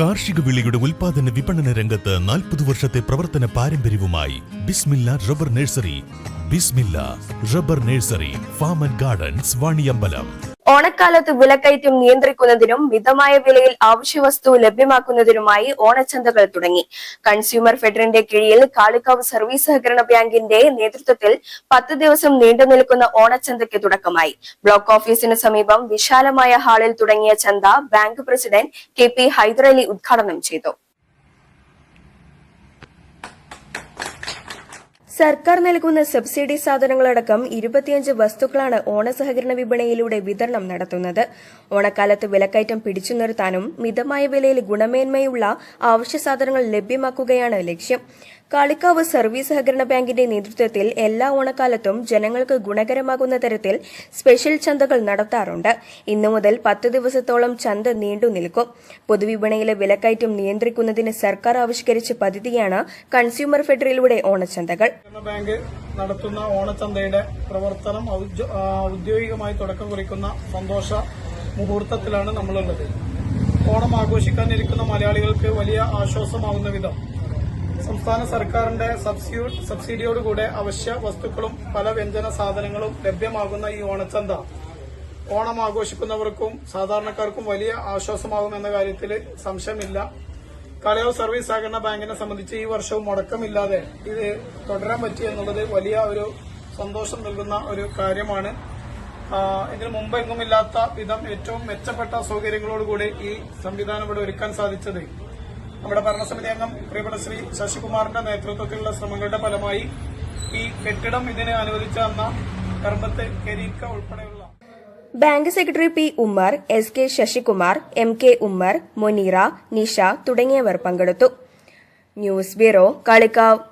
കാർഷിക വിളയുടെ ഉൽപാദന വിപണന രംഗത്ത് 40 വർഷത്തെ പ്രവർത്തന പാരമ്പര്യവുമായി Bismilla rubber nursery. Bismilla rubber nursery, farm and gardens, Vaniyambalam. ഓണക്കാലത്ത് വിലക്കയറ്റം നിയന്ത്രിക്കുന്നതിനും മിതമായ വിലയിൽ അവശ്യവസ്തു ലഭ്യമാക്കുന്നതിനുമായി ഓണച്ചന്തകൾ തുടങ്ങി. കൺസ്യൂമർ ഫെഡറിന്റെ കീഴിൽ കാളികാവ് സർവീസ് സഹകരണ ബാങ്കിന്റെ നേതൃത്വത്തിൽ 10 ദിവസം നീണ്ടുനിൽക്കുന്ന ഓണച്ചന്തയ്ക്ക് തുടക്കമായി. ബ്ലോക്ക് ഓഫീസിന് സമീപം വിശാലമായ ഹാളിൽ തുടങ്ങിയ ചന്ത ബാങ്ക് പ്രസിഡന്റ് KP ഹൈദരലി ഉദ്ഘാടനം ചെയ്തു. സർക്കാർ നൽകുന്ന സബ്സിഡി സാധനങ്ങളടക്കം 25 വസ്തുക്കളാണ് ഓണസഹകരണ വിപണിയിലൂടെ വിതരണം നടത്തുന്നത്. ഓണക്കാലത്ത് വിലക്കയറ്റം പിടിച്ചു നിർത്താനും മിതമായ വിലയിൽ ഗുണമേന്മയുള്ള അവശ്യ സാധനങ്ങൾ ലഭ്യമാക്കുകയാണ് ലക്ഷ്യം. കാളികാവ് സർവീസ് സഹകരണ ബാങ്കിന്റെ നേതൃത്വത്തിൽ എല്ലാ ഓണക്കാലത്തും ജനങ്ങൾക്ക് ഗുണകരമാകുന്ന തരത്തിൽ സ്പെഷ്യൽ ചന്തകൾ നടത്താറുണ്ട്. ഇന്നു മുതൽ 10 ദിവസത്തോളം ചന്ത നീണ്ടുനിൽക്കും. പൊതുവിപണിയിലെ വിലക്കയറ്റം നിയന്ത്രിക്കുന്നതിന് സർക്കാർ ആവിഷ്കരിച്ച പദ്ധതിയാണ് കൺസ്യൂമർ ഫെഡറിലൂടെ ഓണച്ചന്തകൾ. ബാങ്ക് നടത്തുന്ന ഓണച്ചന്തയുടെ പ്രവർത്തനം ഔദ്യോഗികമായി തുടക്കം കുറിക്കുന്ന സന്തോഷ മുഹൂർത്തത്തിലാണ് നമ്മളുള്ളത്. ഓണം ആഘോഷിക്കാനിരിക്കുന്ന മലയാളികൾക്ക് വലിയ ആശ്വാസമാകുന്ന വിധം സംസ്ഥാന സർക്കാരിന്റെ സബ്സിഡിയോടുകൂടെ അവശ്യ വസ്തുക്കളും പല വ്യഞ്ജന സാധനങ്ങളും ലഭ്യമാകുന്ന ഈ ഓണച്ചന്ത ഓണം ആഘോഷിക്കുന്നവർക്കും സാധാരണക്കാർക്കും വലിയ ആശ്വാസമാകുമെന്ന കാര്യത്തിൽ സംശയമില്ല. കാളികാവ് സർവീസ് സഹകരണ ബാങ്കിനെ സംബന്ധിച്ച് ഈ വർഷവും മുടക്കമില്ലാതെ ഇത് തുടരാൻ പറ്റി എന്നുള്ളത് വലിയ ഒരു സന്തോഷം നൽകുന്ന ഒരു കാര്യമാണ്. ഇതിനു മുമ്പെങ്ങുമില്ലാത്ത വിധം ഏറ്റവും മെച്ചപ്പെട്ട സൗകര്യങ്ങളോടുകൂടി ഈ സംവിധാനം ഇവിടെ ഒരുക്കാൻ സാധിച്ചത് നമ്മുടെ ഭരണസമിതി അംഗം പ്രിയപ്പെട്ട ശ്രീ ശശികുമാറിന്റെ നേതൃത്വത്തിലുള്ള ശ്രമങ്ങളുടെ ഫലമായി ഈ കെട്ടിടം ഇതിന് അനുവദിച്ച കർമ്മത്തെ കരീക്ക ഉൾപ്പെടെയുള്ള bank secretary P. Ummer, SK Sasikumar, MK Ummer, Muneera, Nisha തുടങ്ങിയവർ പങ്കെടുത്തു. News bureau, Kalikavu.